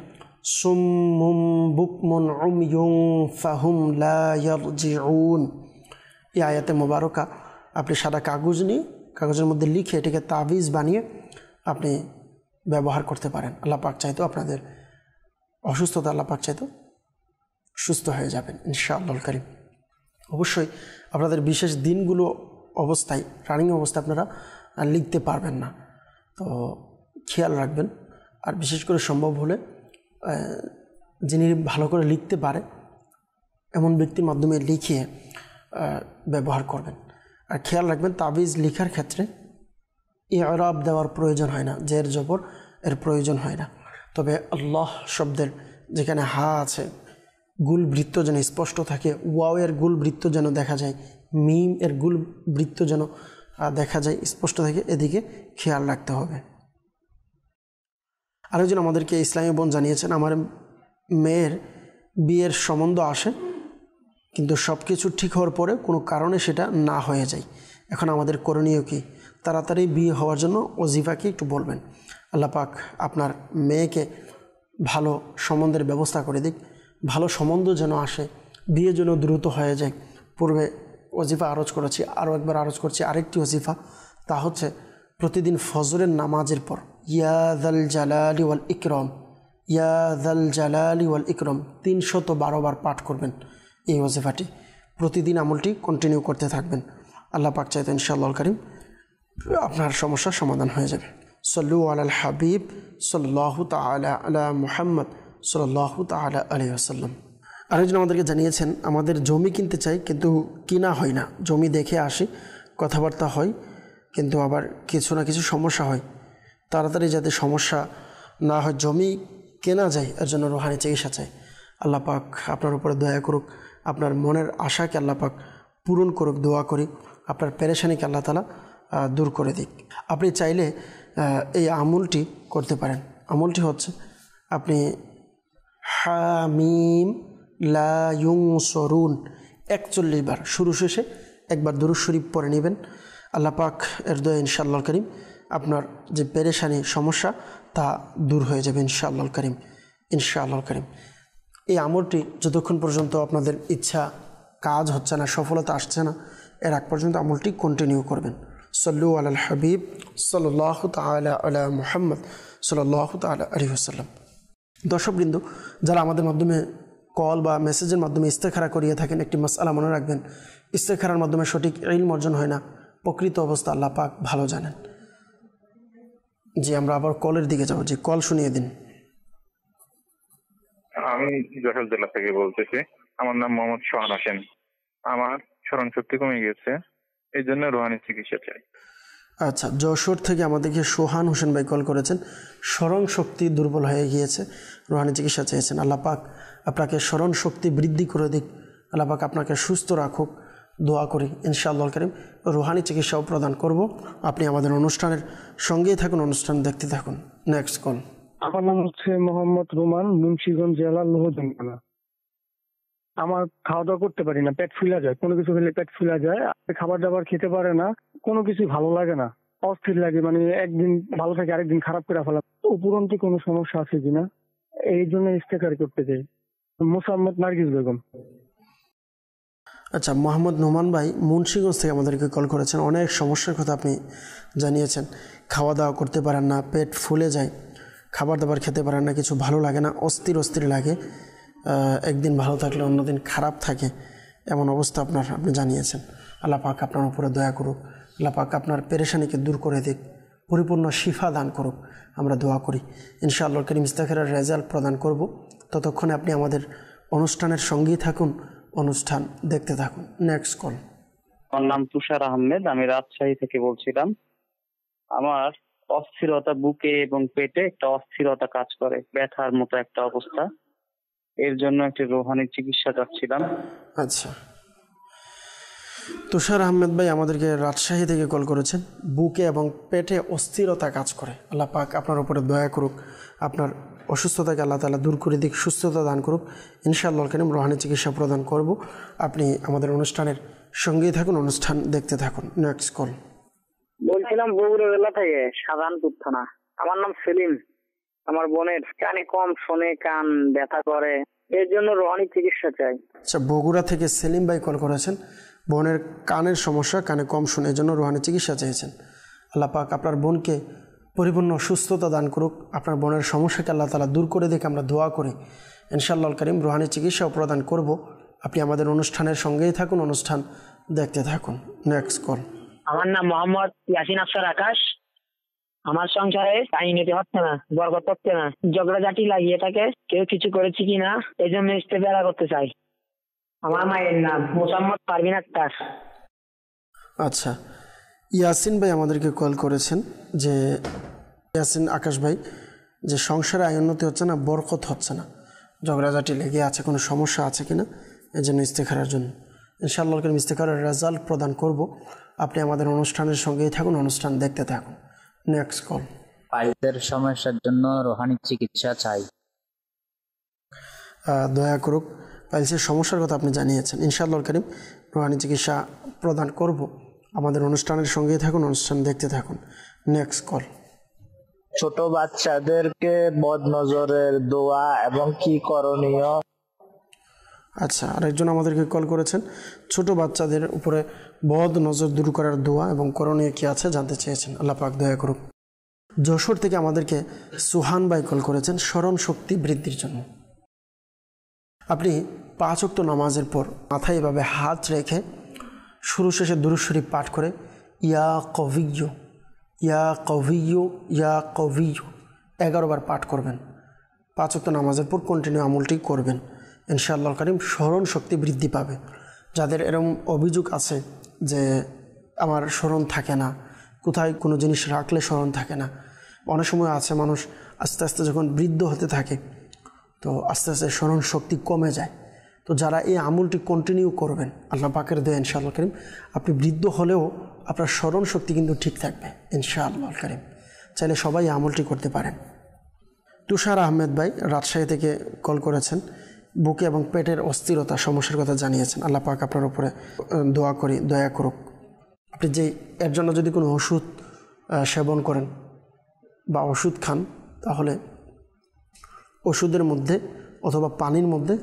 সুম্মুম বুকমুন উময়ুন ফাহুম লা ইয়ারজিউন, এই আয়াতে মুবারকা আপনি সাদা কাগজ নিয়ে, কাগজের মধ্যে লিখে এটাকে তাবিজ বানিয়ে আপনি ব্যবহার করতে পারেন। আল্লাহ পাক চাইতো আপনাদের অসুস্থতা আল্লাহ পাক চাইতো সুস্থ হয়ে যাবেন ইনশাআল্লাহ কারীম। অবশ্যই আপনাদের বিশেষ দিনগুলো অবস্থায় রানিং অবস্থায় আপনারা লিখতে পারবেন না, তো খেয়াল রাখবেন। আর বিশেষ করে সম্ভব হলে যিনি ভালো করে লিখতে পারে এমন ব্যক্তির মাধ্যমে লিখিয়ে ব্যবহার করবেন। আর খেয়াল রাখবেন তাবিজ লেখার ক্ষেত্রে ইরাব দেওয়ার প্রয়োজন হয় না, জের জবর এর প্রয়োজন হয় না। তবে আল্লাহ শব্দের যেখানে হা আছে গুল বৃত্ত যেন স্পষ্ট থাকে, ওয়াও এর গুল বৃত্ত যেন দেখা যায়, মিম এর গুল বৃত্ত যেন দেখা যায় স্পষ্ট থাকে, এদিকে খেয়াল রাখতে হবে। আরেকজন আমাদেরকে ইসলামী বোন জানিয়েছেন, আমার মেয়ের বিয়ের সম্বন্ধ আসে কিন্তু সব কিছু ঠিক হওয়ার পরে কোনো কারণে সেটা না হয়ে যায়, এখন আমাদের করণীয় কি? তাড়াতাড়ি বিয়ে হওয়ার জন্য ওজিফাকে একটু বলবেন। আল্লাহ পাক আপনার মেয়েকে ভালো সম্বন্ধের ব্যবস্থা করে দিক, ভালো সম্বন্ধ যেন আসে, বিয়ে যেন দ্রুত হয়ে যায়। পূর্বে ওজিফা আরজ করেছি, আরও একবার আরজ করছি আরেকটি ওজিফা, তা হচ্ছে প্রতিদিন ফজরের নামাজের পর ইয়া যাল জালালি ওয়াল ইকরাম, ইয়া যাল জালালি ওয়াল ইকরাম 312 বার পাঠ করবেন। এই ওজিফাটি প্রতিদিন আমলটি কন্টিনিউ করতে থাকবেন। আল্লাহ পাক চাইতে ইনশাআল্লাহ কারীম আপনার সমস্যার সমাধান হয়ে যাবে। সল্লু আলাল হাবিব সাল্লাল্লাহু তাআলা আলা মুহাম্মদ সাল্লাল্লাহু তাআলা আলাইহি ওয়াসাল্লাম। আরেকজন আমাদেরকে জানিয়েছেন, আমাদের জমি কিনতে চাই কিন্তু কিনা হয় না, জমি দেখে আসি, কথাবার্তা হয় কিন্তু আবার কিছু না কিছু সমস্যা হয়, তাড়াতাড়ি যাতে সমস্যা না হয় জমি কেনা যায় এর জন্য রুহানি চিকিৎসা চাই। আল্লাহ পাক আপনার উপরে দয়া করুক, আপনার মনের আশাকে আল্লাহ পাক পূরণ করুক, দোয়া করি আপনার পেরেশানিকে আল্লাহ তাআলা দূর করে দিক। আপনি চাইলে এই আমলটি করতে পারেন। আমলটি হচ্ছে আপনি হামিম লা ইউনসরুন 41 বার শুরু শেষে একবার দুরূদ শরীফ পড়ে নেবেন। আল্লাহ পাক এর দয়া ইনশাআল্লাহ কারীম আপনার যে পেরেশানি সমস্যা তা দূর হয়ে যাবে ইনশাআল্লাহ কারীম, ইনশাআল্লাহ কারীম। এই আমলটি যতক্ষণ পর্যন্ত আপনাদের ইচ্ছা কাজ হচ্ছে না, সফলতা আসছে না, এর আগ পর্যন্ত আমলটি কন্টিনিউ করবেন। সল্লু আলাল হাবিব সাল্লাল্লাহু তাআলা আলা মুহাম্মদ সাল্লাল্লাহু তাআলা আলাইহি ওয়াসাল্লাম। দর্শকবৃন্দ, যারা আমাদের মাধ্যমে কল বা মেসেজের মাধ্যমে ইস্তেখারা করিয়ে থাকেন, একটি মাসআলা মনে রাখবেন, ইস্তেখারার মাধ্যমে সঠিক ইলম অর্জন হয় না, প্রকৃত অবস্থা আল্লাহ পাক ভালো জানেন। জি, আমরা আবার কলের দিকে যাব। জি, কল শুনিয়ে দিন। আমি যশোর জেলা থেকে বলতেছি। আমার নাম মোহাম্মদ সোহান হোসেন। আমার স্মরণ শক্তি কমে গেছে, এই জন্য রুহানি চিকিৎসা চাই। আচ্ছা, যশোর থেকে আমাদেরকে সোহান হোসেন ভাই কল করেছেন, স্মরণ শক্তি দুর্বল হয়ে গিয়েছে, রুহানি চিকিৎসা চেয়েছেন। আল্লাহ পাক আপনাকে স্মরণ শক্তি বৃদ্ধি করে দিক, আল্লাহ পাক আপনাকে সুস্থ রাখুক, দোয়া করি ইনশাআল্লাহ কারীম রুহানি চিকিৎসাও প্রদান করব। আপনি আমাদের অনুষ্ঠানের সঙ্গেই থাকুন, অনুষ্ঠান দেখতে থাকুন। Next call. আমার নাম হচ্ছে মোহাম্মদ রোমান, মুন্সিগঞ্জ জেলা লোহজনপাড়া। আমার খাওয়া দাওয়া করতে পারি না, পেট ফুলা যায়, কোনো কিছু খেলে পেট ফুলা যায়, খাবার দাবার খেতে পারে না, কোনো কিছু ভালো লাগে না, অস্থির লাগে, মানে একদিন ভালো থাকে আরেকদিন খারাপ করে ফেলা। উপরন্তু কোনো সমস্যা আছে কিনা এই জন্য ইস্তেখার করতে চাই। মোসাম্মদ নার্গিস বেগম। আচ্ছা, মোহাম্মদ নোমান ভাই মুন্সিগঞ্জ থেকে আমাদেরকে কল করেছেন, অনেক সমস্যার কথা আপনি জানিয়েছেন। খাওয়া দাওয়া করতে পারেন না, পেট ফুলে যায়, খাবার দাবার খেতে পারেন না, কিছু ভালো লাগে না, অস্থির অস্থির লাগে, একদিন ভালো থাকলে অন্যদিন খারাপ থাকে, এমন অবস্থা আপনি জানিয়েছেন। আল্লাহ পাক আপনার উপরে দয়া করুক, আল্লাহ পাক আপনার পেরেশানিকে দূর করে দিক, পরিপূর্ণ শিফা দান করুক, আমরা দোয়া করি। ইনশাআল্লাহ কারীম ইস্তেখারার রেজাল্ট প্রদান করব। ততক্ষণে আপনি আমাদের অনুষ্ঠানের সঙ্গেই থাকুন, অনুষ্ঠান দেখতে থাকুন। Next call. আমার নাম তুষার আহমেদ, আমি রাজশাহী থেকে বলছিলাম। আমার অস্থিরতা বুকে এবং পেটে একটা অস্থিরতা কাজ করে, ব্যথার মতো একটা অবস্থা, এর জন্য একটি রুহানি চিকিৎসা চাচ্ছিলাম। আচ্ছা, তুষার আহমেদ ভাই আমাদেরকে রাজশাহী থেকে কল করেছেন, বুকে এবং পেটে অস্থিরতা কাজ করে। আল্লাহ পাক আপনার উপরে দয়া করুক, আপনার অসুস্থতাকে আল্লাহ তাআলা দূর করে দিক, সুস্থতা দান করুক। ইনশাআল্লাহ কারীম রুহানি চিকিৎসা প্রদান করব। আপনি আমাদের অনুষ্ঠানের সঙ্গেই থাকুন, অনুষ্ঠান দেখতে থাকুন। Next call. বলছিলাম বগুড়া জেলা থেকে শাহজাহানপুর থানা। আমার নাম সেলিম। আমার বোনের কানে কম শোনে, কান ব্যথা করে, এর জন্য রুহানি চিকিৎসা চাই। আচ্ছা, বগুড়া থেকে সেলিম ভাই কল করেছেন, বোনের কানের সমস্যা, কানে কম শোনে, এর জন্য রুহানি চিকিৎসা চেয়েছেন। আল্লাহ পাক আপনার বোনকে পরিপূর্ণ সুস্থতা দান করুক। আপনার বোনের সমস্যাকে আল্লাহ তাআলা দূর করে দেখে আমরা দোয়া করি ইনশাআল্লাহ করিম রুহানি চিকিৎসাও প্রদান করব। আপনি আমাদের অনুষ্ঠানের সঙ্গেই থাকুন, অনুষ্ঠান দেখতে থাকুন। Next call. আমার নাম মোহাম্মদ ইয়াসিন আফসার আকাশ। আমার সংসারে কাহিনীতে হচ্ছে না, বরকত হচ্ছে না, ঝগড়াঝাটি লাগিয়ে থাকে, কেউ কিছু করেছে কিনা এই জন্য ইস্তেফারা করতে চাই। আমার মায়ের নাম মোসাম্মদ পারভিন আক্তার। আচ্ছা, ইয়াসিন ভাই আমাদেরকে কল করেছেন যে ইয়াসিন আকাশ ভাই, যে সংসারে আয় উন্নতি হচ্ছে না, বরকত হচ্ছে না, ঝগড়াঝাটি লেগে আছে, কোনো সমস্যা আছে কিনা এই জন্য ইস্তেখারার জন্য ইনশাআল্লাহ করিম ইস্তেখারার রেজাল্ট প্রদান করব। আপনি আমাদের অনুষ্ঠানের সঙ্গেই থাকুন, অনুষ্ঠান দেখতে থাকুন। Next call. পাইলসের সমস্যার জন্য রোহানি চিকিৎসা চাই। দয়া করুক, পাইলসের সমস্যার কথা আপনি জানিয়েছেন, ইনশাআল্লাহ করিম রোহানি চিকিৎসা প্রদান করব। আমাদের অনুষ্ঠানের সঙ্গেই থাকুন, অনুষ্ঠান দেখতে থাকুন। Next call. ছোট বাচ্চাদেরকে বদনজরের দোয়া এবং কি করণীয়? আচ্ছা, আরেকজন আমাদেরকে কল করেছেন, ছোট বাচ্চাদের উপরে বদ নজর দূর করার দোয়া এবং করণীয় কি আছে জানতে চেয়েছেন। আল্লাহ পাক দয়া করুক। যশোর থেকে আমাদেরকে সুহান ভাই কল করেছেন স্মরণ শক্তি বৃদ্ধির জন্য। আপনি 5 ওয়াক্ত নামাজের পর মাথায় এভাবে হাত রেখে শুরু শেষে দুরূদ শরীফ পাঠ করে ইয়া কবিয়্যু ইয়া কবিয়্যু ইয়া কবিয়্যু 11 বার পাঠ করবেন। 5 ওয়াক্ত নামাজের পর কন্টিনিউ আমলটি করবেন, ইনশাআল্লাহ কারীম স্মরণ শক্তি বৃদ্ধি পাবে। যাদের এরকম অভিযোগ আছে যে আমার স্মরণ থাকে না, কোথায় কোনো জিনিস রাখলে স্মরণ থাকে না, অনেক সময় আছে মানুষ আস্তে আস্তে যখন বৃদ্ধ হতে থাকে তো আস্তে আস্তে স্মরণ শক্তি কমে যায়। তো যারা এই আমলটি কন্টিনিউ করবেন আল্লাহ পাকের দয়া ইনশাআল্লাহ কারীম আপনি বৃদ্ধ হলেও আপনার স্মরণ শক্তি কিন্তু ঠিক থাকবে ইনশাআল্লাহ কারীম। চাইলে সবাই এই আমলটি করতে পারেন। তুষার আহমেদ ভাই রাজশাহী থেকে কল করেছেন, বুকে এবং পেটের অস্থিরতা সমস্যার কথা জানিয়েছেন। আল্লাহ পাক আপনার উপরে দোয়া করি দয়া করুক। আপনি যে এর জন্য যদি কোনো ওষুধ সেবন করেন বা ওষুধ খান, তাহলে ওষুধের মধ্যে অথবা পানির মধ্যে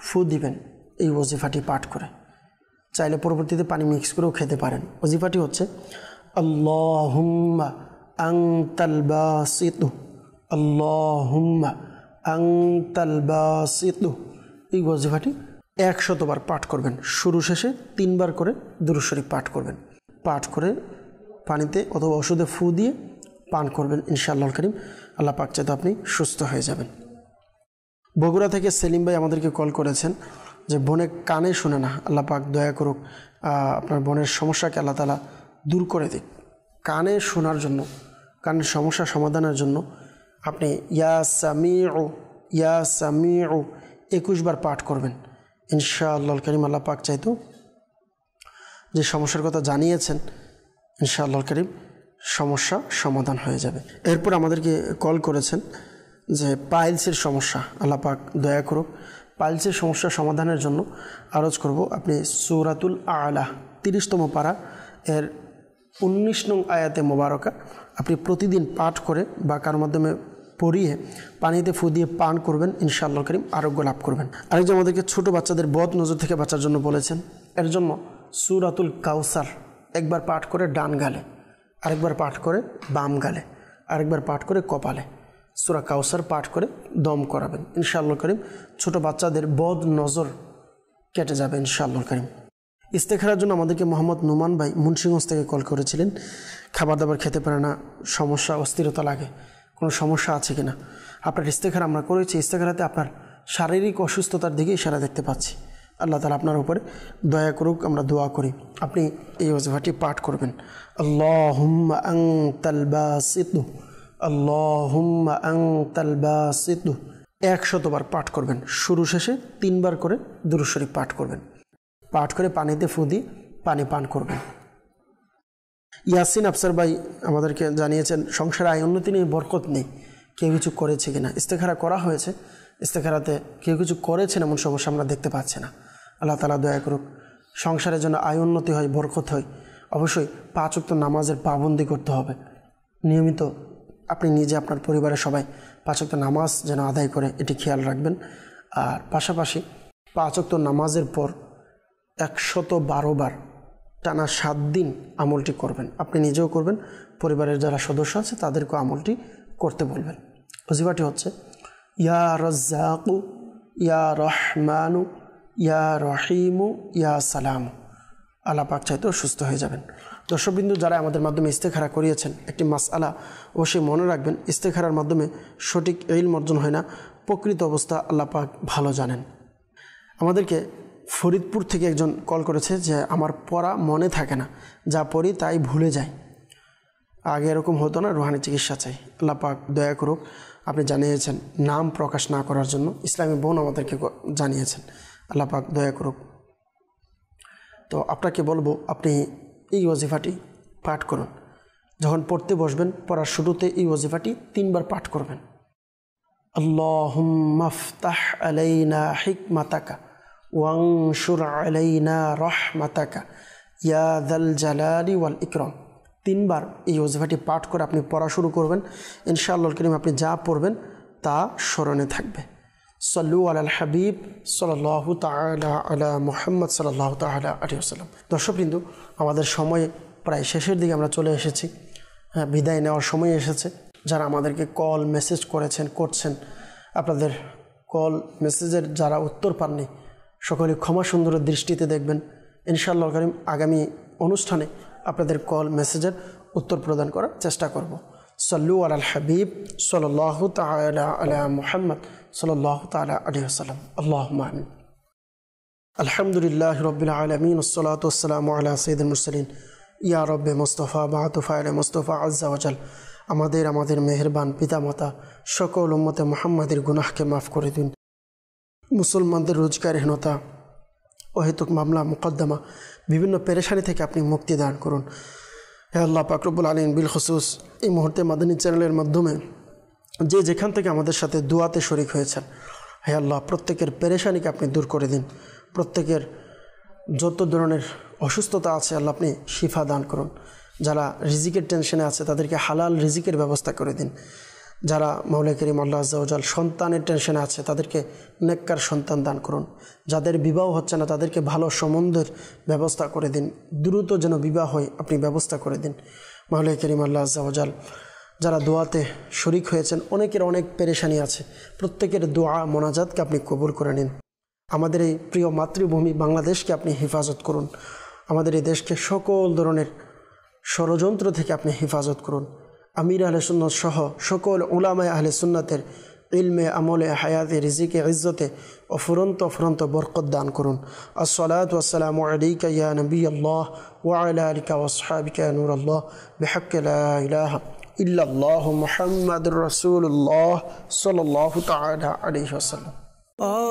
ফু দিবেন এই ওজিফাটি পাঠ করে। চাইলে পরবর্তীতে পানি মিক্স করেও খেতে পারেন। ওজিফাটি হচ্ছে আল্লাহুম্মা আনতাল বাসিতু, আল্লাহুম্মা আনতাল বাসিতু। এই ওজিফাটি 100 বার পাঠ করবেন। শুরু শেষে 3 বার করে দুরূদ শরীফ পাঠ করবেন। পাঠ করে পানিতে অথবা ওষুধে ফু দিয়ে পান করবেন ইনশাআল্লাহ কারীম। আল্লাহ পাক চাইতে আপনি সুস্থ হয়ে যাবেন। বগুড়া থেকে সেলিম ভাই আমাদেরকে কল করেছেন যে বোনে কানে শুনে না, আল্লাহ পাক দয়া করুক আপনার বোনের সমস্যাকে আল্লাহ তাআলা দূর করে দিক। কানে শোনার জন্য, কানের সমস্যা সমাধানের জন্য আপনি ইয়া সামিউ ইয়া সামিউ 21 বার পাঠ করবেন ইনশাআল্লাহ কারীম। আল্লাহ পাক চাইতো যে সমস্যার কথা জানিয়েছেন ইনশাআল্লাহ কারীম সমস্যা সমাধান হয়ে যাবে। এরপর আমাদেরকে কল করেছেন যে পাইলসের সমস্যা, আল্লাহ পাক দয়া করুক পাইলসের সমস্যা সমাধানের জন্য আরজ করব আপনি সূরাতুল আলা 30তম পারা এর 19 নং আয়াতে মোবারকা আপনি প্রতিদিন পাঠ করে বা কার মাধ্যমে পড়িয়ে পানিতে ফু দিয়ে পান করবেন, ইনশাআল্লাহ কারীম আরোগ্য লাভ করবেন। আরেকজন আমাদেরকে ছোট বাচ্চাদের বদ নজর থেকে বাঁচার জন্য বলেছেন, এর জন্য সূরাতুল কাউসার একবার পাঠ করে ডান গালে, আরেকবার পাঠ করে বাম গালে, আরেকবার পাঠ করে কপালে সূরা কাউসার পাঠ করে দম করাবেন, ইনশাআল্লাহ কারীম ছোট বাচ্চাদের বদ নজর কেটে যাবে ইনশাআল্লাহ কারীম। ইস্তেখারার জন্য আমাদেরকে মোহাম্মদ নোমান ভাই মুন্সিগঞ্জ থেকে কল করেছিলেন, খাবার দাবার খেতে পারে না, সমস্যা অস্থিরতা লাগে, কোনো সমস্যা আছে কিনা। আপনার ইস্তেখারা আমরা করেছি, ইস্তেখারাতে আপনার শারীরিক অসুস্থতার দিকে ইশারা দেখতে পাচ্ছি। আল্লাহ তাআলা আপনার উপরে দয়া করুক, আমরা দোয়া করি। আপনি এই ওজিফাটি পাঠ করবেন, আল্লাহুম্মা আনতাল বাসিতু, আল্লাহুম্মা আনতাল বাসিতু 100 বার পাঠ করবেন। শুরু শেষে 3 বার করে দুরূদ শরীফ পাঠ করবেন। পাঠ করে পানিতে ফু দিয়ে পানি পান করবেন। ইয়াসিন আফসার ভাই আমাদেরকে জানিয়েছেন সংসারে আয় উন্নতি নেই, বরকত নেই, কেউ কিছু করেছে কিনা। ইস্তেখারা করা হয়েছে, ইস্তেখারাতে কেউ কিছু করেছেন এমন সমস্যা আমরা দেখতে পাচ্ছি না। আল্লাহ তাআলা দয়া করুক, সংসারের জন্য আয় উন্নতি হয়, বরকত হয়। অবশ্যই 5 ওয়াক্ত নামাজের পাবন্দি করতে হবে। নিয়মিত আপনি নিজে আপনার পরিবারের সবাই 5 ওয়াক্ত নামাজ যেন আদায় করে এটি খেয়াল রাখবেন। আর পাশাপাশি 5 ওয়াক্ত নামাজের পর 112 বার টানা 7 দিন আমলটি করবেন। আপনি নিজেও করবেন, পরিবারের যারা সদস্য আছে তাদেরকেও আমলটি করতে বলবেন। ওজিফাটি হচ্ছে ইয়া রাজ্জাকু ইয়া রহমানু ইয়া রহিমু ইয়া সালামু। আল্লাহ পাক চাইতেও সুস্থ হয়ে যাবেন। দর্শকবৃন্দ, যারা আমাদের মাধ্যমে ইস্তেখারা করিয়েছেন, একটি মাসআলা অবশ্যই মনে রাখবেন, ইস্তেখারার মাধ্যমে সঠিক ইলম অর্জন হয় না, প্রকৃত অবস্থা আল্লাহ পাক ভালো জানেন। আমাদেরকে ফরিদপুর থেকে একজন কল করেছে যে আমার পড়া মনে থাকে না, যা পড়ি তাই ভুলে যায়। আগে এরকম হতো না, রুহানি চিকিৎসা চাই। আল্লাহ পাক দয়া করুক। আপনি জানিয়েছেন নাম প্রকাশ না করার জন্য, ইসলামী বোন আমাদেরকে জানিয়েছেন, আল্লাহ পাক দয়া করুক। তো আপনাকে বলবো, আপনি এই ওয়াজিফাটি পাঠ করুন। যখন পড়তে বসবেন, পড়ার শুরুতে এই ওয়াজিফাটি 3 বার পাঠ করবেন। আল্লাহুম্মা ফতাহ আলাইনা হিকমাতাকা ওয়ানশুর আলাইনা রহমাতাকা ইয়া যাল জালালি ওয়াল ইকরাম। 3 বার এই ওয়াজিফাটি পাঠ করে আপনি পড়া শুরু করবেন। ইনশাআল্লাহ কারীম আপনি যা পড়বেন তা স্মরণে থাকবে। সাল্লু আলাল হাবিব সাল্লাল্লাহু তাআলা আলা মুহাম্মদ সাল্লাল্লাহু তাআলা আলাইহি ওয়াসাল্লাম। দর্শকবৃন্দ, আমাদের সময় প্রায় শেষের দিকে আমরা চলে এসেছি। বিদায় নেওয়ার সময় এসেছে। যারা আমাদেরকে কল মেসেজ করছেন, আপনাদের কল মেসেজের যারা উত্তর পাননি, সকলে ক্ষমা সুন্দরের দৃষ্টিতে দেখবেন। ইনশাআল্লাহ কারীম আগামী অনুষ্ঠানে আপনাদের কল মেসেজের উত্তর প্রদান করার চেষ্টা করব। সাল্লু আলাল হাবিব সাল্লাল্লাহু তাআলা আলা মুহাম্মদ সাল্লাল্লাহু তাআলা আলাইহি ওয়াসাল্লাম। আল্লাহুম্মা আমিন। আলহামদুলিল্লাহি রাব্বিল আলামিন ওয়াসসালাতু ওয়াসসালামু আলা সাইয়্যিদিল মুরসালিন ইয়া রাব্বে মুস্তাফা বাতুফা আলা মুস্তাফা আযজা ওয়া জাল। আমাদের মেহেরবান পিতামাতা সকল উম্মতে মুহাম্মাদের গুনাহকে মাফ করে দিন। মুসলমানদের রোজগারহীনতা, অহেতুক মামলা মুকদ্দমা, বিভিন্ন পেরেশানি থেকে আপনি মুক্তি দান করুন। হে আল্লাহ পাক রব্বুল আলামিন, বিল খুসুস এই মুহূর্তে মাদানী চ্যানেলের মাধ্যমে যে যেখান থেকে আমাদের সাথে দোয়াতে শরীক হয়েছেন, হে আল্লাহ প্রত্যেকের পেরেশানিকে আপনি দূর করে দিন। প্রত্যেকের যত ধরনের অসুস্থতা আছে আল্লাহ আপনি শিফা দান করুন। যারা রিজিকের টেনশনে আছে তাদেরকে হালাল রিজিকের ব্যবস্থা করে দিন। যারা মাওলা কারীম আল্লাহ আযজা ওয়া জাল সন্তানের টেনশনে আছে তাদেরকে নেককার সন্তান দান করুন। যাদের বিবাহ হচ্ছে না তাদেরকে ভালো সম্বন্ধের ব্যবস্থা করে দিন। দ্রুত যেন বিবাহ হয় আপনি ব্যবস্থা করে দিন মাওলা কারীম আল্লাহ আযজা ওয়া জাল। যারা দোয়াতে শরীক হয়েছেন, অনেকের অনেক পেরেশানি আছে, প্রত্যেকের দোয়া মোনাজাতকে আপনি কবুল করে নিন। আমাদের এই প্রিয় মাতৃভূমি বাংলাদেশকে আপনি হেফাজত করুন। আমাদের এই দেশকে সকল ধরনের ষড়যন্ত্র থেকে আপনি হেফাজত করুন। আমির আহলে সুন্নাত সহ সকল উলামায়ে আহলে সুন্নাতের ইলমে, আমলে, হায়াতে, রিজিকে, ইজ্জতে অফুরন্ত বরকত দান করুন। আসসালাতু ওয়াসসালামু আলাইকা ইয়া নবিয়াল্লাহ ওয়া আলা আলিকা ওয়া আসহাবিকা ইয়া নূরাল্লাহ বিহাক্কি লা ইলাহা ইল্লাল্লাহু মুহাম্মাদুর রাসূলুল্লাহ সাল্লাল্লাহু তাআলা আলাইহি ওয়াসাল্লাম।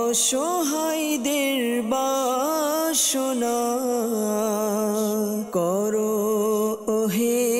অসহায়দের বাসনা করো ওহে